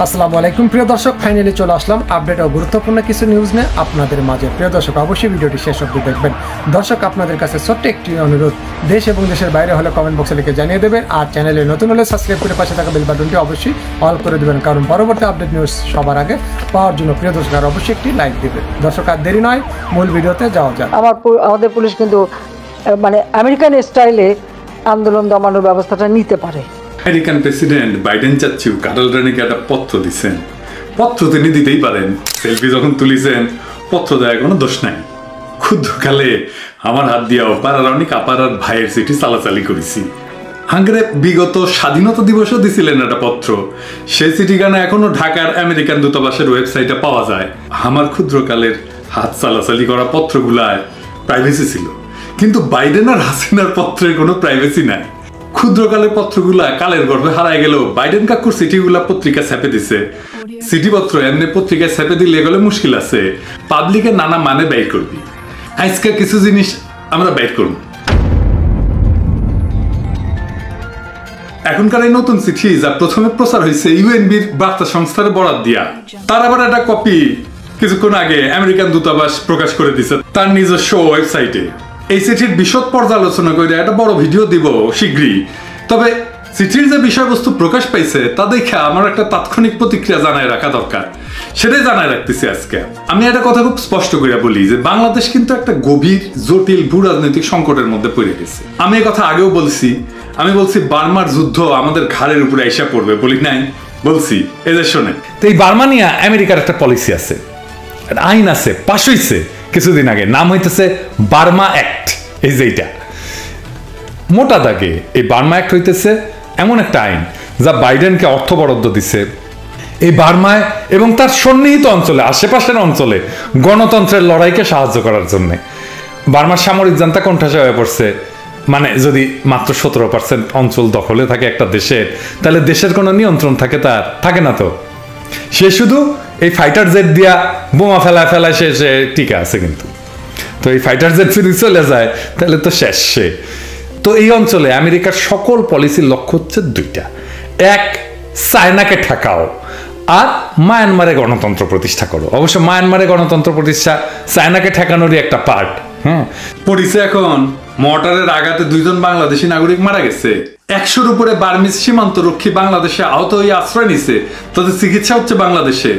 আসসালামু আলাইকুম প্রিয় দর্শক, ফাইনালি চলে আসলাম আপডেট ও গুরুত্বপূর্ণ কিছু নিউজ নিয়ে আপনাদের মাঝে। প্রিয় দর্শক, অবশ্যই ভিডিওটি শেষ অবধি দেখবেন। দর্শক, আপনাদের কাছে ছোট্ট একটি অনুরোধ, দেশ এবং দেশের বাইরে হলে কমেন্ট বক্সে লিখে জানিয়ে দেবেন, আর চ্যানেলে নতুন হলে সাবস্ক্রাইব করে পাশে থাকা বেল বাটনটি অবশ্যই অল করে দেবেন, কারণ পরবর্তী আপডেট নিউজ সবার আগে পাওয়ার জন্য প্রিয় দর্শক আর অবশ্যই একটি লাইক দেবেন। দর্শক, আর দেরি নয়, মূল ভিডিওতে যাওয়া যাক। আমাদের পুলিশ কিন্তু মানে আমেরিকান স্টাইলে আন্দোলন দমানোর ব্যবস্থাটা নিতে পারে। আমেরিকান প্রেসিডেন্ট বাইডেন চাচ্ছিও কাটাল রানীকে একটা পত্র দিচ্ছেন। পত্র তিনি দিতেই পারেন, সেলফি যখন তুলিছেন পত্র দেওয়ার কোনো দোষ নাই। ক্ষুদ্রকালে আমার হাত দিয়াও পাড়ার অনেক আপারার ভাইয়ের চিঠি চালাচালি করেছি। হাঙ্গরে বিগত স্বাধীনতা দিবসও দিছিলেন একটা পত্র, সেই চিঠিখানা এখনো ঢাকার আমেরিকান দূতাবাসের ওয়েবসাইটে পাওয়া যায়। আমার ক্ষুদ্রকালের হাত চালাচালি করা পত্রগুলায় প্রাইভেসি ছিল, কিন্তু বাইডেন আর হাসিনার পত্রের কোনো প্রাইভেসি নাই। ক্ষুদ্রকালের পত্রগুলা কালের গর্ভে হারায় গেল। বাইডেন কাকুর চিঠিগুলা পত্রিকা ছাপে দিছে। চিঠিপত্র এমনি পত্রিকায় ছাপে দিলে গেলে মুশকিল আছে, পাবলিকে নানা মানে বাইর করবি। আজকে কিছু জিনিস আমরা বাইর করব। এখনকার এই নতুন চিঠি যা প্রথমে প্রচার হয়েছে ইউএনবির বার্তা সংস্থার বরাত দিয়া, তার আবার একটা কপি কিছুক্ষণ আগে আমেরিকান দূতাবাস প্রকাশ করে দিছে তার নিজস্ব ওয়েবসাইটে। এই চিঠির বিশদ পর্যালোচনা করে একটা বড় ভিডিও দিব শীঘ্রই। তবে চিঠির যে বিষয়বস্তু প্রকাশ পাইছে তা দেখে আমার একটা তাৎক্ষণিক প্রতিক্রিয়া জানায় রাখা দরকার, সেটাই জানায় রাখতেছি আজকে। আমি একটা কথা খুব স্পষ্ট করে বলি যে বাংলাদেশ কিন্তু একটা গভীর জটিল ভূ রাজনৈতিক সংকটের মধ্যে পড়ে গেছে। আমি এই কথা আগেও বলছি। আমি বলছি বার্মার যুদ্ধ আমাদের ঘাড়ের উপরে আইসা পড়বে, বলি নাই? বলছি, এই যে শোনেন। তো এই বার্মা নিয়ে আমেরিকার একটা পলিসি আছে, আইন আছে, পাশ হইছে কিছুদিন আগে, নাম হইতেছে বার্মা অ্যাক্ট। এই যে এইটা মোটা দাগে এই বার্মা অ্যাক্ট হইতেছে এমন একটা আইন যা বাইডেনকে অর্থ বরাদ্দ দিছে এই বার্মায় এবং তার সন্নিহিত অঞ্চলে, আশেপাশের অঞ্চলে গণতন্ত্রের লড়াইকে সাহায্য করার জন্য। বার্মার সামরিক জান্তা কোণঠাসা হয়ে পড়ছে। মানে যদি মাত্র 17% অঞ্চল দখলে থাকে একটা দেশের, তাহলে দেশের কোনো নিয়ন্ত্রণ থাকে না। তো সে শুধু এই ফাইটার জেট দিয়া বোমা ফেলায় সে টিকা আছে, কিন্তু তো এই ফাইটার জেট যদি চলে যায় তাহলে তো শেষ সে। তো এই অঞ্চলে আমেরিকার সকল পলিসির লক্ষ্য হচ্ছে দুইটা: এক, চায়নাকে ঠেকাও, আর মায়ানমারে গণতন্ত্র প্রতিষ্ঠা করো। অবশ্য মায়ানমারে গণতন্ত্র প্রতিষ্ঠা চায়নাকে ঠেকানোরই একটা পার্ট। হ্যাঁ, পড়িছে এখন মর্টারের আঘাতে 2 বাংলাদেশি নাগরিক মারা গেছে। 100-র উপরে বার্মিজ সীমান্ত রক্ষী বাংলাদেশে আহত হয়ে আশ্রয় নিছে, তাদের চিকিৎসা হচ্ছে বাংলাদেশে।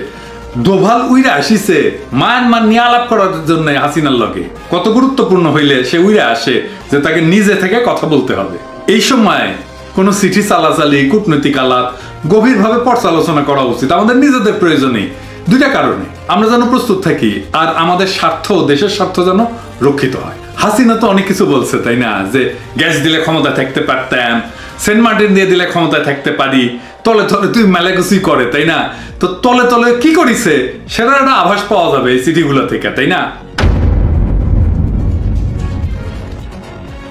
দোভাল উইরা আসিছে মায়ানমার নিয়ে আলাপ করার জন্য হাসিনার লগে। কত গুরুত্বপূর্ণ হইলে সে উইরা আসে যে তাকে নিজে থেকে কথা বলতে হবে। এই সময় কোন চিঠি চালাচালি, কূটনৈতিক আলাপ গভীরভাবে পর্যালোচনা করা উচিত আমাদের নিজেদের প্রয়োজনে। দুইটা কারণে: আমরা যেন প্রস্তুত থাকি, আর আমাদের স্বার্থ, দেশের স্বার্থ যেন রক্ষিত হয়। হাসিনা তো অনেক কিছু বলছে, তাই না? যে গ্যাস দিলে ক্ষমতায় থাকতে পারতাম, সেন্ট মার্টিন দিয়ে দিলে ক্ষমতায় থাকতে পারি, তলে তলে তুই মেলাগুসি করে, তাই না? তো তলে তলে কি করিছে সেটার একটা আভাস পাওয়া যাবে এই চিঠিগুলো থেকে, তাই না?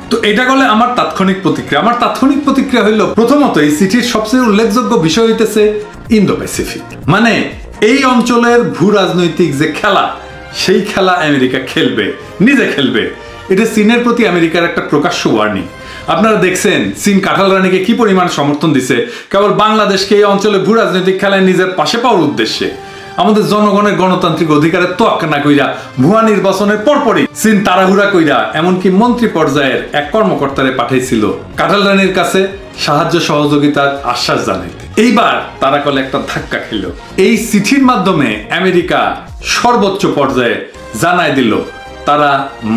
তো এটা গেলে আমার তাৎক্ষণিক প্রতিক্রিয়া হইল, প্রথমত এই চিঠির সবচেয়ে উল্লেখযোগ্য বিষয় হইতেছে ইন্দো প্যাসিফিক। মানে এই অঞ্চলের ভূ রাজনৈতিক যে খেলা, সেই খেলা আমেরিকা খেলবে, নিজে খেলবে। এটা চীনের প্রতি আমেরিকার একটা প্রকাশ্য ওয়ার্নিং। আপনারা দেখছেন চীন কাঁঠাল রানীকে কি পরিমাণ সমর্থন দিছে কেবল বাংলাদেশকে এই অঞ্চলে ভূ রাজনৈতিক খেলায় নিজের পাশে পাওয়ার উদ্দেশ্যে। আমাদের জনগণের গণতান্ত্রিক অধিকারের তোয়াক্কা না কইরা ভুয়া নির্বাচনের পরপরই চীন তাড়াহুড়া কইরা এমনকি মন্ত্রী পর্যায়ের এক কর্মকর্তারে পাঠাইছিল কাঁঠাল রানীর কাছে সাহায্য সহযোগিতার আশ্বাস জানাইতে। এইবার তারা কলে একটা ধাক্কা খেল। এই চিঠির মাধ্যমে আমেরিকা সর্বোচ্চ পর্যায়ে জানাই দিল তারা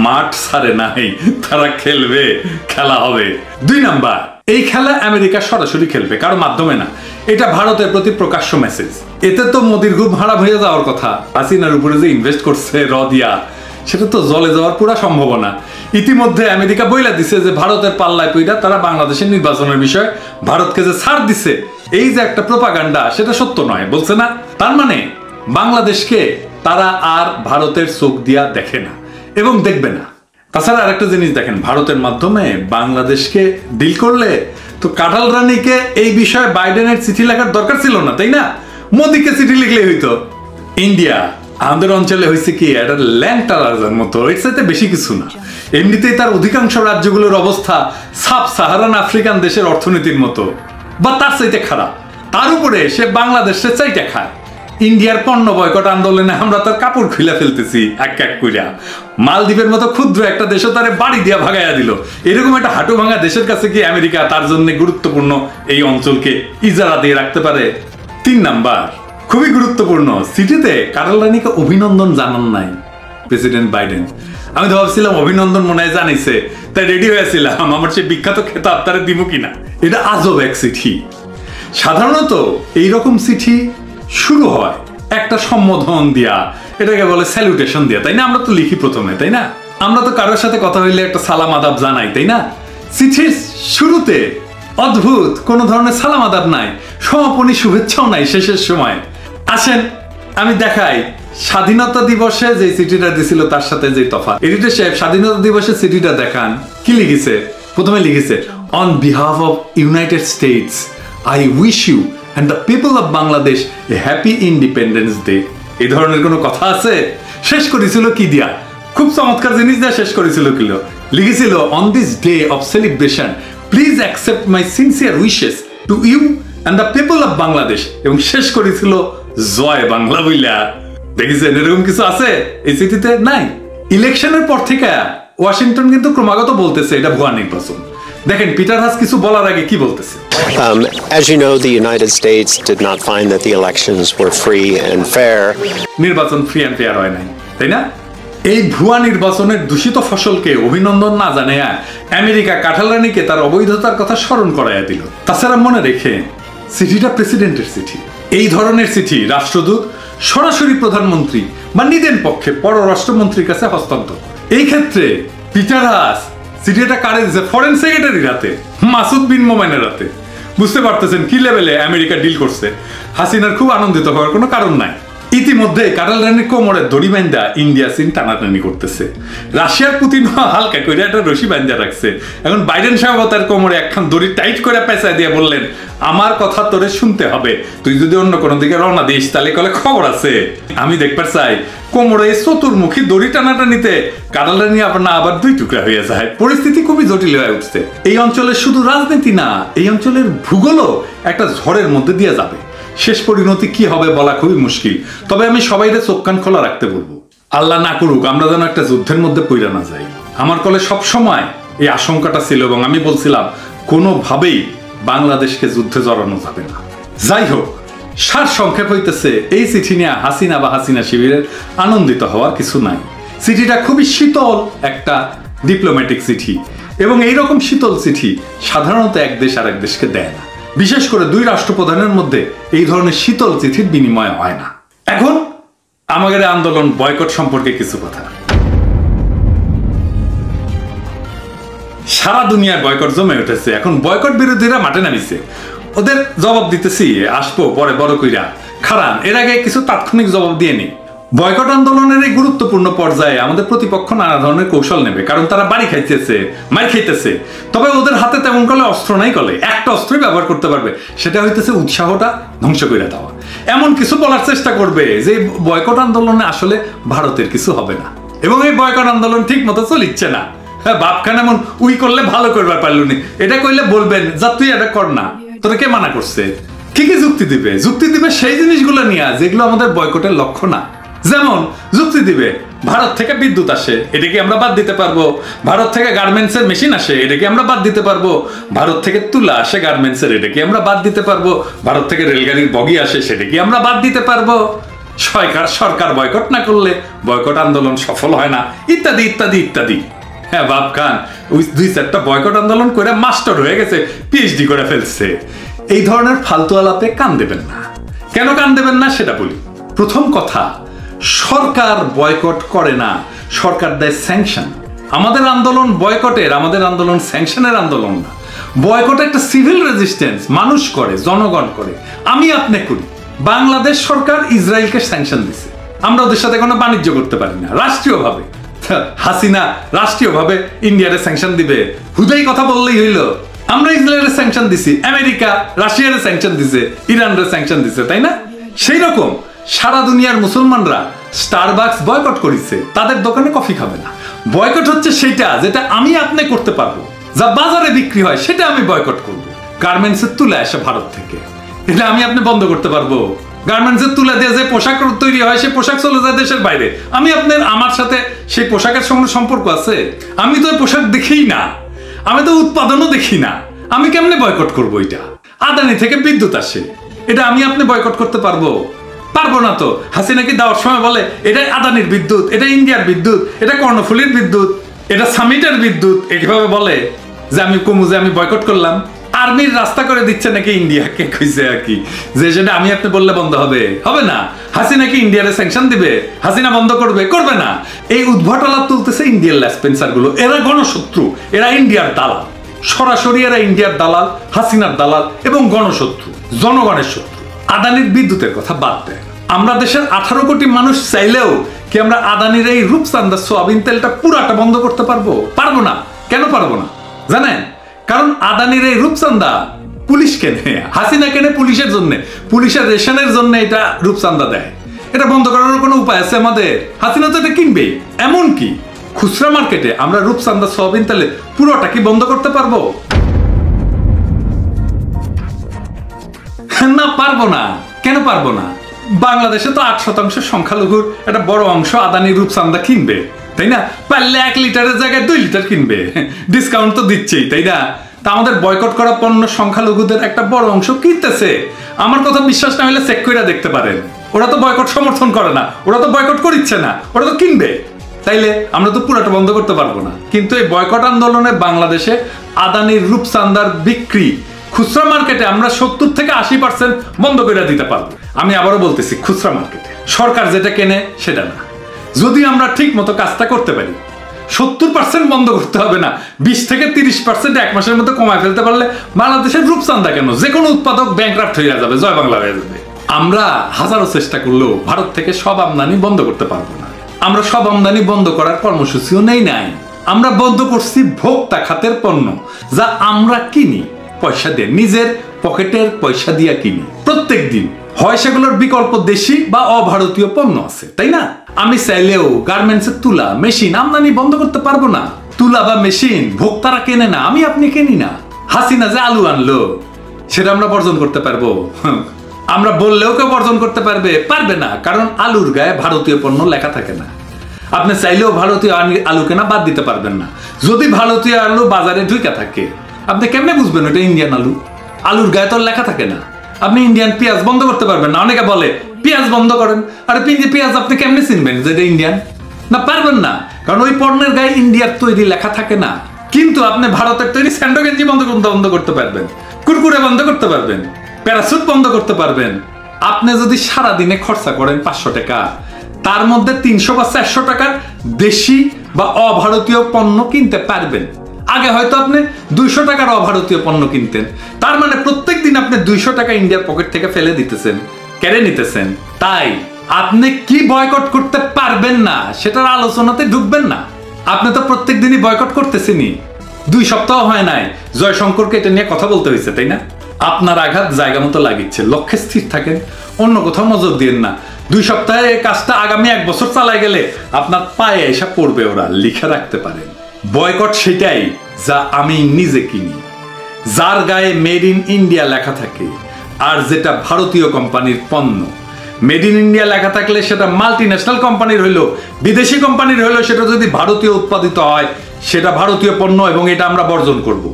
মাঠ ছাড়ে নাই, তারা খেলবে, খেলা হবে। 2 নাম্বার, এই খেলা আমেরিকা সরাসরি খেলবে, কারো মাধ্যমে না। এটা ভারতের প্রতি প্রকাশ্য মেসেজ। এতে তো মোদির ঘুম হারাম হয়ে যাওয়ার কথা। হাসিনার উপরে যে ইনভেস্ট করছে দিয়া, সেটা তো জলে যাওয়ার পুরা সম্ভাবনা। ইতিমধ্যে আমেরিকা বইলা দিছে যে ভারতের পাল্লায় পইরা তারা বাংলাদেশের নির্বাচনের বিষয়ে ভারতকে যে ছাড় দিছে, এই যে একটা প্রোপাগান্ডা, সেটা সত্য নয় বলছে না। তার মানে বাংলাদেশকে তারা আর ভারতের চোখ দিয়া দেখে না এবং দেখবে না। তাছাড়া আরেকটা জিনিস দেখেন, ভারতের মাধ্যমে বাংলাদেশকে ডিল করলে তো কাঁঠাল রানীকে এই বিষয়ে বাইডেনের চিঠি লেখার দরকার ছিল না, তাই না? মোদিকে চিঠি লিখলেই হইতো। ইন্ডিয়া আমাদের অঞ্চলে হয়েছে কি একটা ল্যাংটা রাজার মতো, এর সাথে বেশি কিছু না। এমনিতেই তার অধিকাংশ রাজ্যগুলোর অবস্থা সাব সাহারান আফ্রিকান দেশের অর্থনীতির মতো বা তার চাইতে খারাপ। তার উপরে সে বাংলাদেশে চাইটা খায়। ইন্ডিয়ার পণ্য বয়কট আন্দোলনে আমরা তার কাপড় খুলে ফেলতেছি এক এক কইরা। মালদ্বীপের মতো ক্ষুদ্র একটা দেশও তারে বাড়ি দিয়া ভাগাইয়া দিল। এরকম একটা হাঁটু ভাঙা দেশের কাছে কি আমেরিকা তার জন্য গুরুত্বপূর্ণ এই অঞ্চলকে ইজারা দিয়ে রাখতে পারে? 3 নাম্বার, খুবই গুরুত্বপূর্ণ, চিঠিতে কার্ল রানিকে অভিনন্দন জানান নাই প্রেসিডেন্ট বাইডেন। আমি তো ভাবছিলাম অভিনন্দন মনে হয় জানিছে, তাই রেডি হয়েছিলাম আমার সে বিখ্যাত খেতাব তারে দিব কিনা। এটা আজব এক চিঠি। সাধারণত এইরকম চিঠি শুরু হয় একটা সম্বোধন দিয়া, এটাকে বলে স্যালুটেশন দিয়া, তাই না? আমরা তো লিখি প্রথমে, তাই না? আমরা তো কারোর সাথে কথা হইলে একটা সালাম আদাব জানাই, তাই না? চিঠির শুরুতে অদ্ভুত কোন ধরনের সালাম আদাব নাই, সমাপনী শুভেচ্ছাও নাই শেষের সময়। আসেন আমি দেখাই স্বাধীনতা দিবসে যে চিঠিটা দিছিল তার সাথে যে তফাৎ। এডিটর সাহেব স্বাধীনতা দিবসে চিঠিটা দেখান, কি লিখেছে? প্রথমে লিখেছে, on behalf of United States I wish you and the people of Bangladesh a happy independence day. এই ধরনের কোনো কথা আছে? শেষ করেছিল কি দিয়া? খুব চমৎকার জিনিস দিয়ে শেষ করেছিল কি? লিখেছিল, on this day of celebration please accept my sincere wishes to you and the people of Bangladesh, এবং শেষ করেছিল জয় বাংলা বইলা। দেখেছেন এরকম কিছু আছে এই চিঠিতে? নাই। ইলেকশনের পর থেকে ওয়াশিংটন কিন্তু ক্রমাগত বলতেছে এটা ভুয়া নির্বাচন। দেখেন পিটার হাস কিছু বলার আগে কি বলতেছে। As you know, the United States did not find that the elections were free and fair. নির্বাচন ফ্রি এন্ড ফেয়ার হয় নাই, তাই না? এই ভুয়া নির্বাচনের দূষিত ফসলকে অভিনন্দন না জানাইয়া আমেরিকা কার্ল রানিকে তার অবৈধতার কথা স্মরণ করাইয়া দিল। তাছাড়া মনে রেখে চিঠিটা প্রেসিডেন্টের চিঠি। এই ধরনের চিঠি রাষ্ট্রদূত সরাসরি প্রধানমন্ত্রী বা নিদেন পক্ষে পররাষ্ট্রমন্ত্রীর কাছে হস্তান্তর। এই ক্ষেত্রে পিটার হাস চিঠিটা কারে দিয়েছে? ফরেন সেক্রেটারির হাতে, মাসুদ বিন মোমেনের হাতে। বুঝতে পারতেছেন কি লেভেলে আমেরিকা ডিল করছে। হাসিনার খুব আনন্দিত হওয়ার কোনো কারণ নাই। ইতিমধ্যে কার্ল রানির কোমরে দড়ি বান্ধা ইন্ডিয়া চীন টানাটানি করতেছে। রাশিয়ার পুতিন হালকা করে একটা রশি বান্ধা রাখছে। এখন বাইডেন সাহেব তার কোমরে একখান দড়ি টাইট করে পেঁচায় দিয়ে বললেন, আমার কথা তোরে শুনতে হবে, তুই যদি অন্য কোনো দিকে রওনা দিস তাহলে কলে খবর আছে। আমি দেখবার চাই কোমরে চতুর্মুখী দড়ি টানাটানিতে কার্ল রানি আবার 2 টুকরা হয়ে যায়। পরিস্থিতি খুবই জটিল হয়ে উঠছে। এই অঞ্চলের শুধু রাজনীতি না, এই অঞ্চলের ভূগোলও একটা ঝড়ের মধ্যে দিয়ে যাবে। শেষ পরিণতি কি হবে বলা খুবই মুশকিল। তবে আমি সবাইকে চোখ কান খোলা রাখতে বলবো, আল্লাহ না করুক আমরা যেন একটা যুদ্ধের মধ্যে পইরা না যাই। আমার কলে সব সময় এই আশঙ্কাটা ছিল এবং আমি বলছিলাম কোনোভাবেই বাংলাদেশকে যুদ্ধে জড়ানো যাবে না। যাই হোক, সার সংক্ষেপ হইতেছে এই চিঠি নিয়ে হাসিনা বা হাসিনা শিবিরের আনন্দিত হওয়ার কিছু নাই। চিঠিটা খুবই শীতল একটা ডিপ্লোম্যাটিক চিঠি, এবং এইরকম শীতল চিঠি সাধারণত এক দেশ আর এক দেশকে দেয় না। বিশেষ করে 2 রাষ্ট্রপ্রধানের মধ্যে এই ধরনের শীতল চিঠির বিনিময় হয় না। এখন আমাদের আন্দোলন বয়কট সম্পর্কে কিছু কথা। সারা দুনিয়ার বয়কট জমে উঠেছে। এখন বয়কট বিরোধীরা মাঠে নামিছে। ওদের জবাব দিতেছি, আসবো পরে বড় কইরা, খারান। এর আগে কিছু তাৎক্ষণিক জবাব দিয়ে নি। বয়কট আন্দোলনের এই গুরুত্বপূর্ণ পর্যায়ে আমাদের প্রতিপক্ষ নানা ধরনের কৌশল নেবে, কারণ তারা বাড়ি খাইতেছে, মার খাইতেছে। তবে ওদের হাতে তেমন কলে অস্ত্র নাই, কলে একটা অস্ত্রই ব্যবহার করতে পারবে, সেটা হইতেছে উৎসাহটা ধ্বংস করে দেওয়া। এমন কিছু বলার চেষ্টা করবে যে বয়কট আন্দোলনে আসলে ভারতের কিছু হবে না, এবং এই বয়কট আন্দোলন ঠিক মতো চলিচ্ছে না। হ্যাঁ, বাপখান এমন উই করলে ভালো করবার পারল নি, এটা কইলে বলবেন যা তুই এটা কর না, তোরা কে মানা করছে? কি কি যুক্তি দিবে? যুক্তি দিবে সেই জিনিসগুলো নিয়ে যেগুলো আমাদের বয়কটের লক্ষ্য না। যেমন যুক্তি দিবে ভারত থেকে বিদ্যুৎ আসে, এটাকে আমরা বাদ দিতে পারবো। ভারত থেকে গার্মেন্টসের মেশিন আসে, এটাকে আমরা বাদ দিতে পারবো। ভারত থেকে তুলা আসে গার্মেন্টসের, এটাকে আমরা বাদ দিতে পারবো। ভারত থেকে রেলগাড়ির বগি আসে, সেটাকে আমরা বাদ দিতে পারবো। সরকার বয়কট না করলে বয়কট আন্দোলন সফল হয় না, ইত্যাদি ইত্যাদি ইত্যাদি। হ্যাঁ, বাপ খান 2-4টা বয়কট আন্দোলন করে মাস্টার হয়ে গেছে, পিএইচডি করে ফেলছে। এই ধরনের ফালতু আলাপে কান দেবেন না। কেন কান দেবেন না সেটা বলি। প্রথম কথা, সরকার বয়কট করে না, সরকার দেয় স্যাংশন। আমাদের আন্দোলন বয়কটের, আমাদের আন্দোলন স্যাংশনের আন্দোলন না। বয়কট একটা সিভিল রেজিস্ট্যান্স, মানুষ করে, জনগণ করে, আমি আপনি করি। বাংলাদেশ সরকার ইসরায়েলকে স্যাংশন দিছে, আমরা ওদের সাথে কোনো বাণিজ্য করতে পারি না রাষ্ট্রীয়ভাবে। হাসিনা রাষ্ট্রীয়ভাবে ইন্ডিয়ারে স্যাংশন দিবে, হুদাই কথা বললেই হইল। আমরা ইসরায়েলের স্যাংশন দিছি, আমেরিকা রাশিয়ারে স্যাংশন দিছে, ইরানরে স্যাংশন দিছে, তাই না? সেই রকম সারা দুনিয়ার মুসলমানরা স্টারবাকস বয়কট করেছে, তাদের দোকানে কফি খাবে না। বয়কট হচ্ছে সেটা যেটা আমি আপনি করতে পারবো, যা বাজারে বিক্রি হয় সেটা আমি বয়কট করব। গার্মেন্টসের তুলে আসে ভারত থেকে, এটা আমি আপনি বন্ধ করতে পারবো? গার্মেন্টসের তুলা দিয়ে যে পোশাক তৈরি হয় সে পোশাক চলে যায় দেশের বাইরে, আমার সাথে সেই পোশাকের সঙ্গে সম্পর্ক আছে? আমি তো পোশাক দেখি না, আমি তো উৎপাদনও দেখি না, আমি কেমনে বয়কট করবো? এটা আদানি থেকে বিদ্যুৎ আসে, এটা আমি আপনি বয়কট করতে পারবো? পারবো না তো। হাসিনা কি দেওয়ার সময় বলে এটা আদানির বিদ্যুৎ, এটা ইন্ডিয়ার বিদ্যুৎ, এটা কর্ণফুলীর বিদ্যুৎ, এটা সামিটের বিদ্যুৎ, এইভাবে বলে যে আমি কমু যে আমি বয়কট করলাম? আর্মির রাস্তা করে দিচ্ছে নাকি ইন্ডিয়াকে, কইছে আর কি যে সেটা আমি আপনি বললে বন্ধ হবে? হবে না। হাসিনা কি ইন্ডিয়ারে স্যাংশন দিবে? হাসিনা বন্ধ করবে? করবে না। এই উদ্ভটলা তুলতেছে ইন্ডিয়ার ল্যাসপেন্সার গুলো, এরা গণশত্রু, এরা ইন্ডিয়ার দালাল, সরাসরি এরা ইন্ডিয়ার দালাল, হাসিনার দালাল এবং গণশত্রু, জনগণের শত্রু। আদানির বিদ্যুতের কথা বাদ দেয়, আমরা দেশের 18 কোটি মানুষ চাইলেও কি আমরা আদানির এই রূপচাঁদা সোয়াবিন তেলটা পুরাটা বন্ধ করতে পারবো? পারবো না। কেন পারবো না জানেন? কারণ আদানির এই রূপচাঁদা পুলিশ কেনে, হাসিনা কেনে পুলিশের জন্য, পুলিশের রেশনের জন্য এটা রূপচাঁদা দেয়। এটা বন্ধ করার কোনো উপায় আছে আমাদের? হাসিনা তো এটা কিনবে। এমনকি খুচরা মার্কেটে আমরা রূপচাঁদা সোয়াবিন তেলে পুরোটা কি বন্ধ করতে পারবো? না, পারবো না। কেন পারবো না? বাংলাদেশে তো 8% সংখ্যালঘুর একটা বড় অংশ আদানি রূপচাঁদা কিনবে, তাই না? পারলে 1 লিটারের জায়গায় 2 লিটার কিনবে, ডিসকাউন্ট তো দিচ্ছেই, তাই না? তা আমাদের বয়কট করা পণ্য সংখ্যালঘুদের একটা বড় অংশ কিনতেছে। আমার কথা বিশ্বাস না হলে চেক করে দেখতে পারেন। ওরা তো বয়কট সমর্থন করে না, ওরা তো বয়কট করিচ্ছে না, ওরা তো কিনবে। তাইলে আমরা তো পুরোটা বন্ধ করতে পারবো না। কিন্তু এই বয়কট আন্দোলনে বাংলাদেশে আদানির রূপচাঁদার বিক্রি খুচরা মার্কেটে আমরা 70 থেকে 80% বন্ধ করে দিতে পারবো। আমি আবারও বলতেছি, খুচরা মার্কেটে, সরকার যেটা কেনে সেটা না। যদি আমরা ঠিক মতো কাজটা করতে পারি, 70% বন্ধ করতে হবে না, 20 থেকে 30% এক মাসের মধ্যে কমায় ফেলতে পারলে বাংলাদেশের রূপচাঁদা কেন, যে কোনো উৎপাদক ব্যাংকরাপ্ট হয়ে যাবে, জয় বাংলা হয়ে যাবে। আমরা হাজারো চেষ্টা করলেও ভারত থেকে সব আমদানি বন্ধ করতে পারবো না। আমরা সব আমদানি বন্ধ করার কর্মসূচিও নাই। আমরা বন্ধ করছি ভোক্তা খাতের পণ্য, যা আমরা কিনি পয়সা দিয়ে, নিজের পকেটের পয়সা দিয়ে কিনি প্রত্যেক দিন। হয় সেগুলোর বিকল্প দেশি বা অভারতীয় পণ্য আছে, তাই না? আমি চাইলেও গার্মেন্টসের তুলা, মেশিন আমদানি বন্ধ করতে পারবো না। তুলা বা মেশিন ভোক্তারা কেনে না, আমি আপনি কিনি না। হাসিনা যে আলু আনলো সেটা আমরা বর্জন করতে পারবো? আমরা বললেও কেউ বর্জন করতে পারবে না, কারণ আলুর গায়ে ভারতীয় পণ্য লেখা থাকে না। আপনি চাইলেও ভারতীয় আলু কেনা বাদ দিতে পারবেন না। যদি ভারতীয় আলু বাজারে ঢুকে থাকে, আপনি কেমনে বুঝবেন ওটা ইন্ডিয়ান আলু? আলুর গায়ে তো লেখা থাকে না। আপনি ইন্ডিয়ান পেঁয়াজ বন্ধ করতে পারবেন না। অনেকে বলে পেঁয়াজ বন্ধ করেন, আরে পেঁয়াজ আপনি কেমনে চিনবেন যে এটা ইন্ডিয়ান? না, পারবেন না, কারণ ওই পণ্যের গায়ে ইন্ডিয়ার তৈরি লেখা থাকে না। কিন্তু আপনি ভারতের তৈরি স্যান্ডো গেঞ্জি বন্ধ করতে পারবেন, কুরকুরে বন্ধ করতে পারবেন, প্যারাসুট বন্ধ করতে পারবেন। আপনি যদি সারাদিনে খরচা করেন 500 টাকা, তার মধ্যে 300 বা 400 টাকার দেশি বা অভারতীয় পণ্য কিনতে পারবেন। আগে হয়তো আপনি 200 টাকার অভারতীয় পণ্য কিনতেন, তার মানে প্রত্যেক দিন আপনি 200 টাকা ইন্ডিয়ার পকেট থেকে ফেলে দিতেছেন, কেড়ে নিতেছেন। তাই আপনি কি বয়কট করতে পারবেন না সেটার আলোচনাতে ঢুকবেন না। আপনি তো প্রত্যেক দিনই বয়কট করতেছেনই। 2 সপ্তাহ হয় নাই জয়শঙ্করকে এটা নিয়ে কথা বলতে হয়েছে, তাই না? আপনার আঘাত জায়গা মতো লাগিচ্ছে, লক্ষ্যে স্থির থাকেন, অন্য কোথাও নজর দিন না। 2 সপ্তাহে এই কাজটা আগামী 1 বছর চালায় গেলে আপনার পায়ে এসে পড়বে, ওরা লিখে রাখতে পারেন। বয়কট সেটাই যা আমি নিজে কিনি, যার গায়ে মেড ইন ইন্ডিয়া লেখা থাকে, আর যেটা ভারতীয় কোম্পানির পণ্য। মেড ইন ইন্ডিয়া লেখা থাকলে সেটা মাল্টি ন্যাশনাল কোম্পানির হইলো, বিদেশি কোম্পানির হইলো, সেটা যদি ভারতীয় উৎপাদিত হয় সেটা ভারতীয় পণ্য, এবং এটা আমরা বর্জন করব।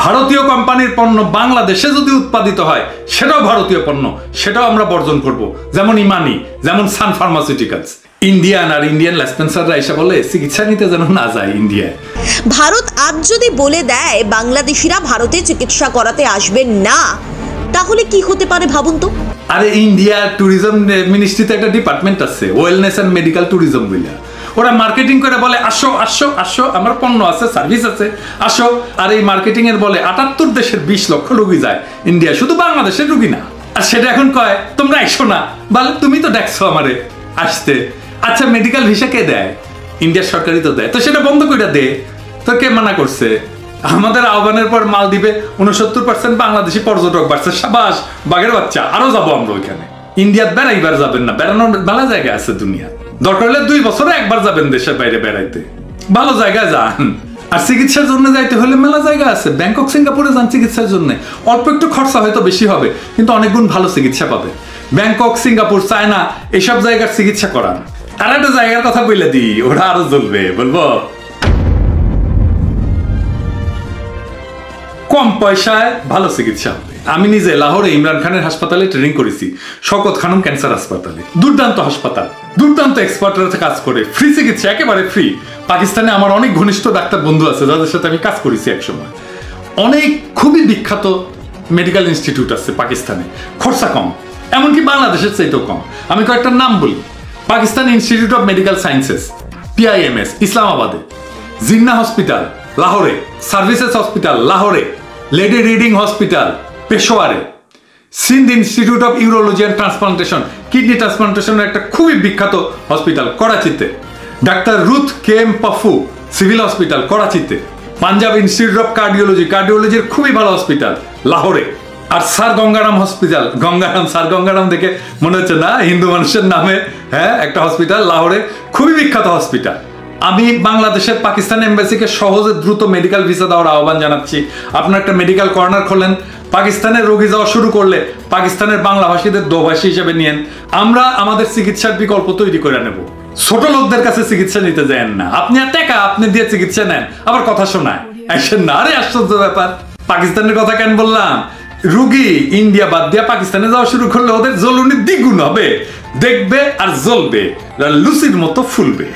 ভারতীয় কোম্পানির পণ্য বাংলাদেশে যদি উৎপাদিত হয় সেটাও ভারতীয় পণ্য, সেটাও আমরা বর্জন করব। যেমন ইমানি, যেমন সান ফার্মাসিউটিক্যালস। ইন্ডিয়ান আর ইন্ডিয়ান ল্যাসপেন্সাররা এসে বলে চিকিৎসা নিতে যেন না যায় ইন্ডিয়ায়। ভারত আজ যদি বলে দেয় বাংলাদেশিরা ভারতে চিকিৎসা করাতে আসবেন না, তাহলে কি হতে পারে ভাবুন তো। আরে ইন্ডিয়া ট্যুরিজম মিনিস্ট্রিতে একটা ডিপার্টমেন্ট আছে, ওয়েলনেস এন্ড মেডিকেল ট্যুরিজম বলে। ওরা মার্কেটিং করে বলে আসো আসো আসো, আমার পণ্য আছে, সার্ভিস আছে, আসো। আর এই মার্কেটিং এর বলে 78 দেশের 20 লক্ষ রোগী যায় ইন্ডিয়া, শুধু বাংলাদেশের রোগী না। আর সেটা এখন কয় তোমরা আইসো না, বলে তুমি তো দেখছো আমারে আসতে। আচ্ছা, মেডিকেল ভিসা কে দেয়? ইন্ডিয়ার সরকারই তো দেয়, তো সেটা বন্ধ করে দে। তো কে মানা করছে? আমাদের আহ্বানের পর মালদ্বীপে 69% বাংলাদেশি পর্যটক বাড়ছে। সাবাস, বাঘের বাচ্চা, আরো যাবো আমরা ওইখানে। ইন্ডিয়াত বেড়াইবার যাবেন না, বেড়ানোর মেলা জায়গা আছে দুনিয়া। দরকার হলে 2 বছরে একবার যাবেন দেশের বাইরে বেড়াইতে, ভালো জায়গায় যান। আর চিকিৎসার জন্য যাইতে হলে মেলা জায়গা আছে, ব্যাংকক সিঙ্গাপুরে যান চিকিৎসার জন্য, অল্প একটু খরচা হয়তো বেশি হবে কিন্তু অনেক গুণ ভালো চিকিৎসা পাবে। ব্যাংকক, সিঙ্গাপুর, চায়না এসব জায়গার চিকিৎসা করান। আর একটা জায়গার কথা বলে দিই, ওরা আরো জ্বলবে, বলবো কম পয়সায় ভালো চিকিৎসা হবে। আমি নিজে লাহোরে ইমরান খানের হাসপাতালে ট্রেনিং করেছি, শওকত খানম ক্যান্সার হাসপাতালে। দুর্দান্ত হাসপাতাল, দুর্দান্ত এক্সপার্টরা কাজ করে, ফ্রি চিকিৎসা, একেবারে ফ্রি। পাকিস্তানে আমার অনেক ঘনিষ্ঠ ডাক্তার বন্ধু আছে যাদের সাথে আমি কাজ করেছি একসময়। অনেক খুবই বিখ্যাত মেডিকেল ইনস্টিটিউট আছে পাকিস্তানে, খরচা কম, এমনকি বাংলাদেশের চাইতেও কম। আমি কয়েকটা নাম বলি: Pakistan Institute of Medical Sciences PIMS ইসলামাবাদে, জিন্না হসপিটাল লাহোরে, সার্ভিসেস হসপিটাল লাহোরে, লেডি রিডিং হসপিটাল পেশোয়ারে, Sindh Institute of Urology and Transplantation kidney ট্রান্সপ্লান্টেশনের একটা খুবই বিখ্যাত হসপিটাল করাচিতে, Doctor Ruth KM Pfau Civil Hospital করাচিতে, পাঞ্জাব ইনস্টিটিউট অফ কার্ডিওলজি, কার্ডিওলজির খুবই ভালো হসপিটাল লাহোরে, আর Sir Gangaram Hospital, Gangaram, Sir Gangaram দেখে মনে হচ্ছে না হিন্দু মানুষের নামে, হ্যাঁ, একটা হসপিটাল লাহোরে, খুবই বিখ্যাত হসপিটাল। আমি বাংলাদেশের পাকিস্তান এমবাসিকে সহজে দ্রুত মেডিকেল ভিসা দেওয়ার আহ্বান জানাচ্ছি। আপনার একটা মেডিকেল কর্নার খোলেন, পাকিস্তানের রোগী যাওয়া শুরু করলে পাকিস্তানের বাংলাভাষীদের দোভাষী হিসেবে নিয়েন। আমরা আমাদের চিকিৎসার বিকল্প তৈরি করে নেব। ছোট লোকদের কাছে চিকিৎসা নিতে যান না, আপনি আর টাকা আপনি দিয়ে চিকিৎসা নেন, আবার কথা শোনায় আসেন না। আরে আশ্চর্য ব্যাপার, পাকিস্তানের কথা কেন বললাম? রুগী ইন্ডিয়া বাদ দিয়া পাকিস্তানে যাওয়া শুরু করলে ওদের জ্বলুনি দ্বিগুণ হবে, দেখবে আর জ্বলবে, লুচির মতো ফুলবে।